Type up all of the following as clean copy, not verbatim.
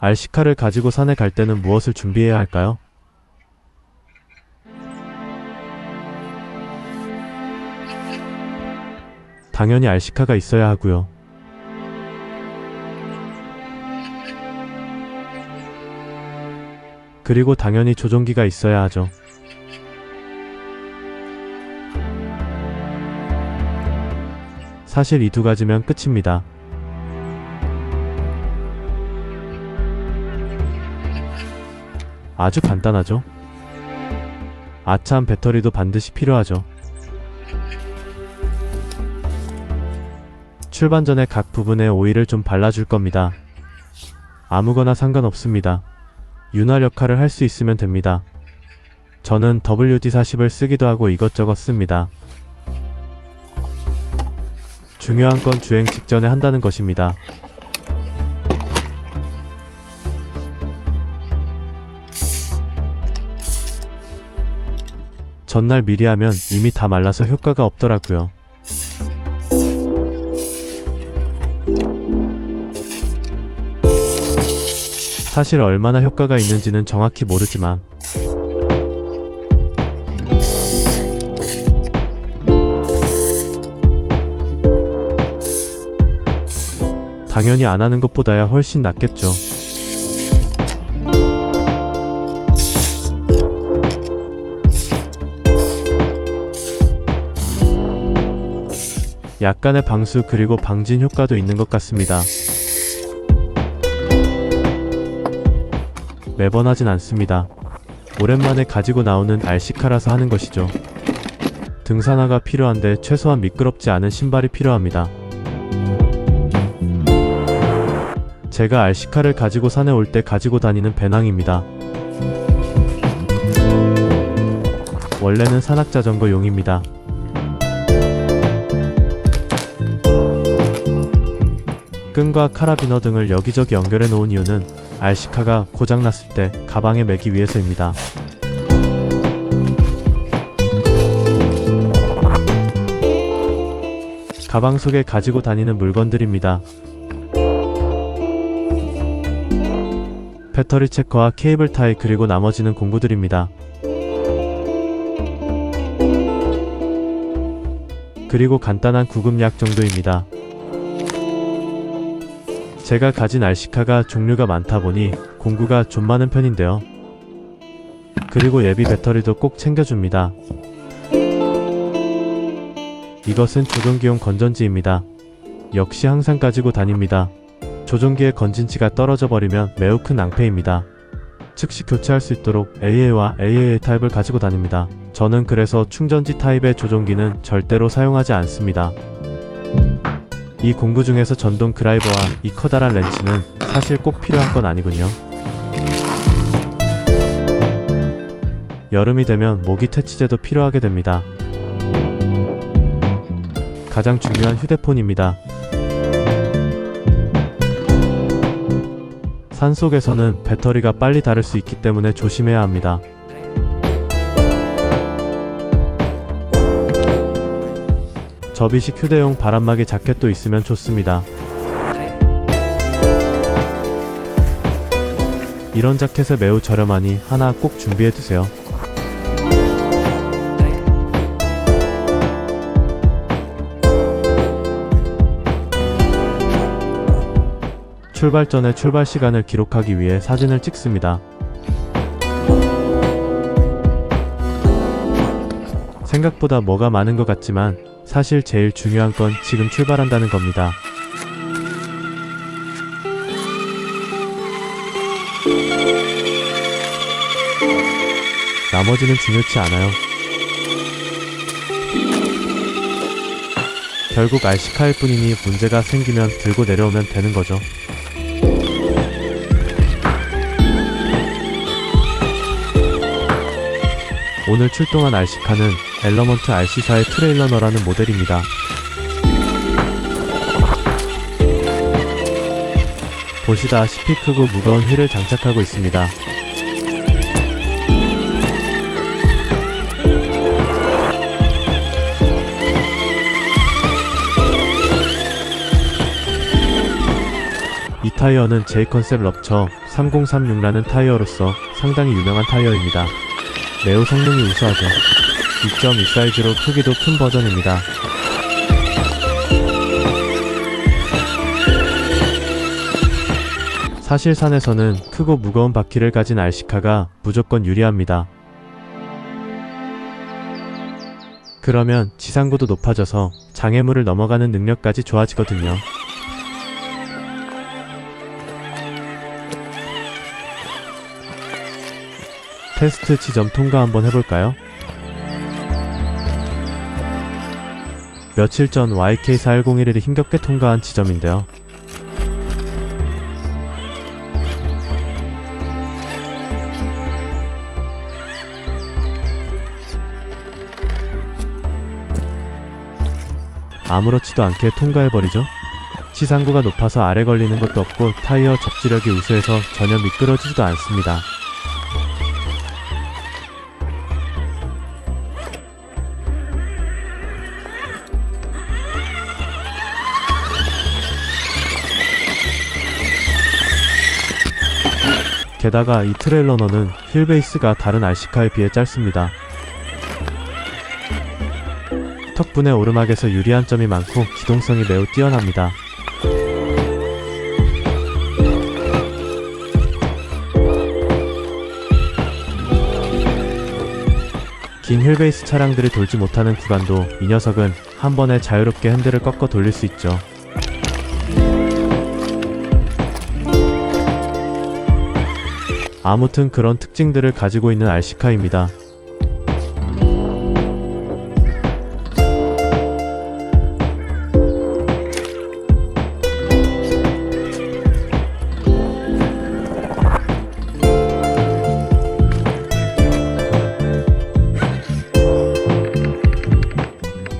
RC카를 가지고 산에 갈 때는 무엇을 준비해야 할까요? 당연히 RC카가 있어야 하고요. 그리고 당연히 조종기가 있어야 하죠. 사실 이 두 가지면 끝입니다. 아주 간단하죠? 아참, 배터리도 반드시 필요하죠. 출발 전에 각 부분에 오일을 좀 발라줄 겁니다. 아무거나 상관없습니다. 윤활 역할을 할 수 있으면 됩니다. 저는 WD-40을 쓰기도 하고 이것저것 씁니다. 중요한 건 주행 직전에 한다는 것입니다. 전날 미리 하면 이미 다 말라서 효과가 없더라고요. 사실 얼마나 효과가 있는지는 정확히 모르지만 당연히 안 하는 것보다야 훨씬 낫겠죠. 약간의 방수 그리고 방진 효과도 있는 것 같습니다. 매번 하진 않습니다. 오랜만에 가지고 나오는 RC카라서 하는 것이죠. 등산화가 필요한데 최소한 미끄럽지 않은 신발이 필요합니다. 제가 RC카를 가지고 산에 올 때 가지고 다니는 배낭입니다. 원래는 산악자전거용입니다. 끈과 카라비너 등을 여기저기 연결해 놓은 이유는 RC카가 고장났을 때 가방에 매기 위해서입니다. 가방 속에 가지고 다니는 물건들입니다. 배터리 체커와 케이블 타이 그리고 나머지는 공구들입니다. 그리고 간단한 구급약 정도입니다. 제가 가진 RC카가 종류가 많다 보니 공구가 좀 많은 편인데요. 그리고 예비 배터리도 꼭 챙겨줍니다. 이것은 조종기용 건전지입니다. 역시 항상 가지고 다닙니다. 조종기의 건진치가 떨어져 버리면 매우 큰 낭패입니다. 즉시 교체할 수 있도록 AA와 AAA 타입을 가지고 다닙니다. 저는 그래서 충전지 타입의 조종기는 절대로 사용하지 않습니다. 이 공구 중에서 전동 드라이버와 이 커다란 렌치는 사실 꼭 필요한 건 아니군요. 여름이 되면 모기 퇴치제도 필요하게 됩니다. 가장 중요한 휴대폰입니다. 산속에서는 배터리가 빨리 닳을 수 있기 때문에 조심해야 합니다. 접이식 휴대용 바람막이 자켓도 있으면 좋습니다. 이런 자켓에 매우 저렴하니 하나 꼭 준비해두세요. 출발 전에 출발 시간을 기록하기 위해 사진을 찍습니다. 생각보다 뭐가 많은 것 같지만 사실 제일 중요한 건 지금 출발한다는 겁니다. 나머지는 중요치 않아요. 결국 RC카일 뿐이니 문제가 생기면 들고 내려오면 되는 거죠. 오늘 출동한 RC카는 엘러먼트 RC4의 트레일러너라는 모델입니다. 보시다시피 크고 무거운 휠을 장착하고 있습니다. 타이어는 J컨셉 럽처 3036라는 타이어로서 상당히 유명한 타이어입니다. 매우 성능이 우수하죠. 2.2 사이즈로 크기도 큰 버전입니다. 사실 산에서는 크고 무거운 바퀴를 가진 RC카가 무조건 유리합니다. 그러면 지상고도 높아져서 장애물을 넘어가는 능력까지 좋아지거든요. 테스트 지점 통과 한번 해볼까요? 며칠 전 YK4101을 힘겹게 통과한 지점인데요. 아무렇지도 않게 통과해버리죠. 시상고가 높아서 아래 걸리는 것도 없고 타이어 접지력이 우수해서 전혀 미끄러지지도 않습니다. 게다가 이 트레일러너는 휠베이스가 다른 RC카에 비해 짧습니다. 덕분에 오르막에서 유리한 점이 많고 기동성이 매우 뛰어납니다. 긴 휠베이스 차량들이 돌지 못하는 구간도 이 녀석은 한 번에 자유롭게 핸들을 꺾어 돌릴 수 있죠. 아무튼 그런 특징들을 가지고 있는 RC카입니다.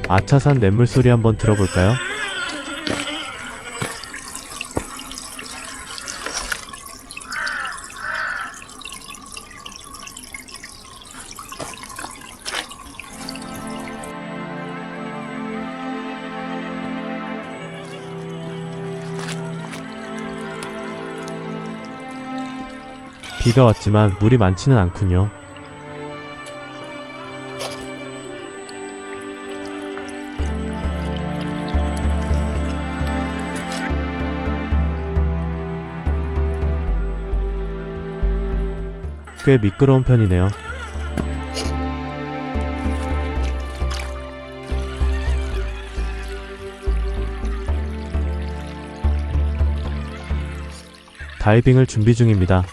아차산 냇물 소리 한번 들어볼까요? 비가 왔지만 물이 많지는 않군요. 꽤 미끄러운 편이네요. 다이빙을 준비 중입니다.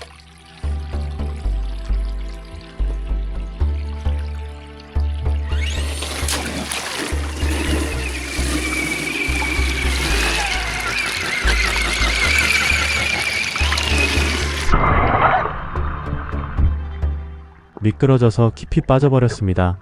미끄러져서 깊이 빠져버렸습니다.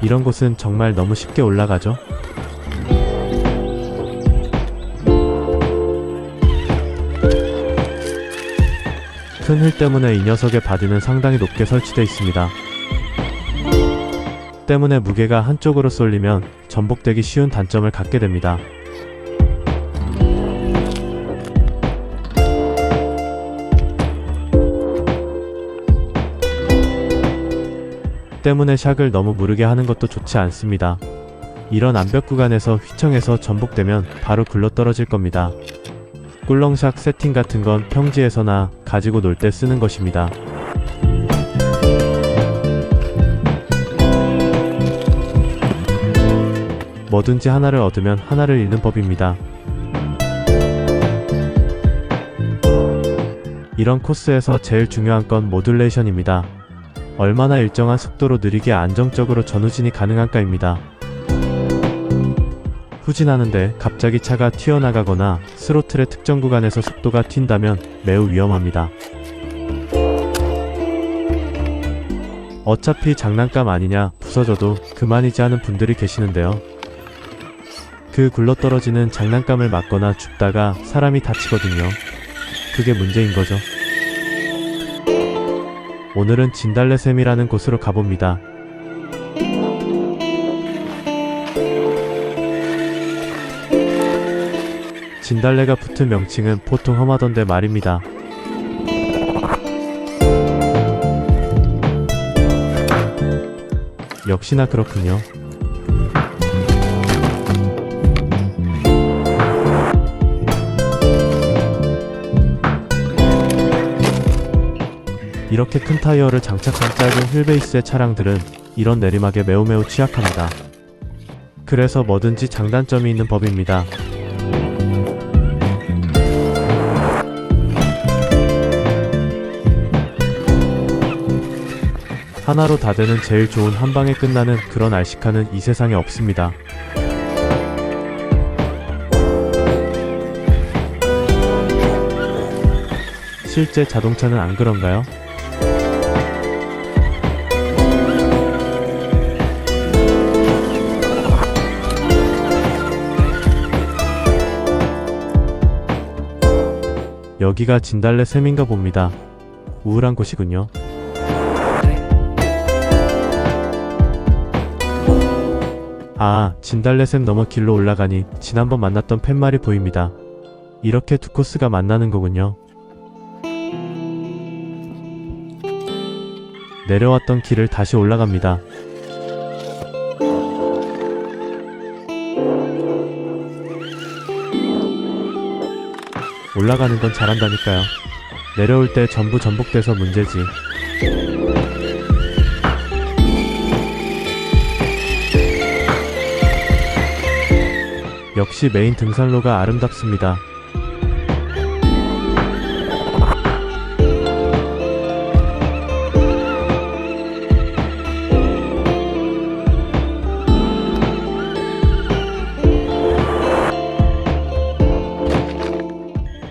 이런 곳은 정말 너무 쉽게 올라가죠? 큰 휠 때문에 이 녀석의 바디는 상당히 높게 설치되어 있습니다. 때문에 무게가 한쪽으로 쏠리면 전복되기 쉬운 단점을 갖게 됩니다. 때문에 샥을 너무 무르게 하는 것도 좋지 않습니다. 이런 암벽 구간에서 휘청해서 전복되면 바로 굴러떨어질 겁니다. 꿀렁샥 세팅 같은 건 평지에서나 가지고 놀 때 쓰는 것입니다. 뭐든지 하나를 얻으면 하나를 잃는 법입니다. 이런 코스에서 제일 중요한 건 모듈레이션입니다. 얼마나 일정한 속도로 느리게 안정적으로 전후진이 가능한가입니다. 후진하는데 갑자기 차가 튀어나가거나 스로틀의 특정 구간에서 속도가 튄다면 매우 위험합니다. 어차피 장난감 아니냐, 부서져도 그만이지 하는 분들이 계시는데요. 그 굴러떨어지는 장난감을 맞거나 줍다가 사람이 다치거든요. 그게 문제인 거죠. 오늘은 진달래샘이라는 곳으로 가봅니다. 진달래가 붙은 명칭은 보통 험하던데 말입니다. 역시나 그렇군요. 이렇게 큰 타이어를 장착한 짧은 휠베이스의 차량들은 이런 내리막에 매우 취약합니다. 그래서 뭐든지 장단점이 있는 법입니다. 하나로 다 되는 제일 좋은 한 방에 끝나는 그런 RC카는 이 세상에 없습니다. 실제 자동차는 안 그런가요? 여기가 진달래샘인가 봅니다. 우울한 곳이군요. 아, 진달래샘 넘어 길로 올라가니 지난번 만났던 팻말이 보입니다. 이렇게 두 코스가 만나는 거군요. 내려왔던 길을 다시 올라갑니다. 올라가는 건 잘한다니까요. 내려올 때 전부 전복돼서 문제지. 역시 메인 등산로가 아름답습니다.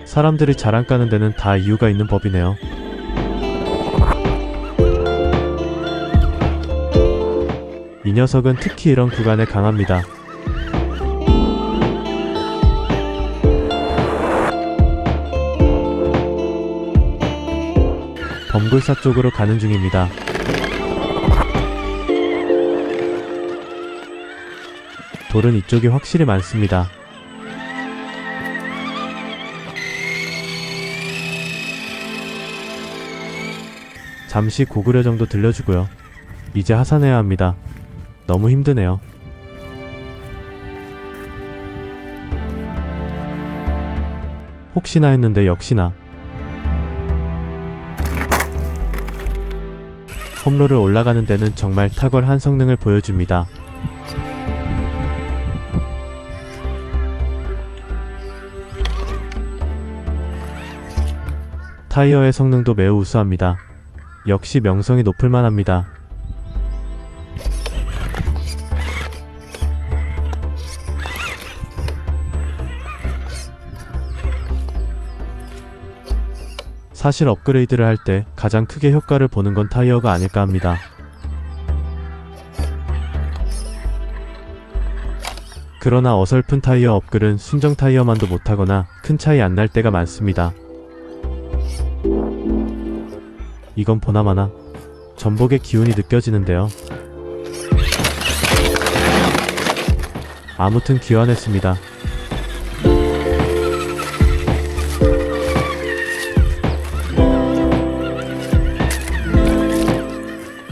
사람들이 잘 안 가는 데는 다 이유가 있는 법이네요. 이 녀석은 특히 이런 구간에 강합니다. 범굴사 쪽으로 가는 중입니다. 돌은 이쪽이 확실히 많습니다. 잠시 고구려 정도 들려주고요. 이제 하산해야 합니다. 너무 힘드네요. 혹시나 했는데 역시나. 험로를 올라가는 데는 정말 탁월한 성능을 보여줍니다. 타이어의 성능도 매우 우수합니다. 역시 명성이 높을만 합니다. 사실 업그레이드를 할 때 가장 크게 효과를 보는 건 타이어가 아닐까 합니다. 그러나 어설픈 타이어 업글은 순정 타이어만도 못하거나 큰 차이 안 날 때가 많습니다. 이건 보나마나 전복의 기운이 느껴지는데요. 아무튼 귀환했습니다.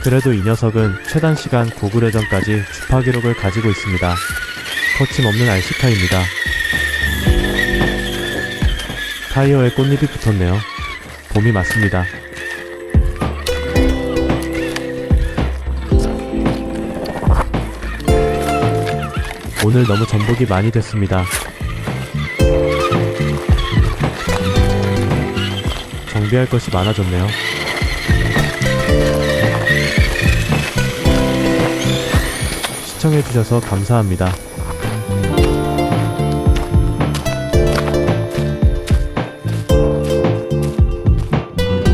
그래도 이 녀석은 최단 시간 고구려전까지 주파 기록을 가지고 있습니다. 거침없는 RC카입니다. 타이어에 꽃잎이 붙었네요. 봄이 맞습니다. 오늘 너무 전복이 많이 됐습니다. 정비할 것이 많아졌네요. 시청해주셔서 감사합니다.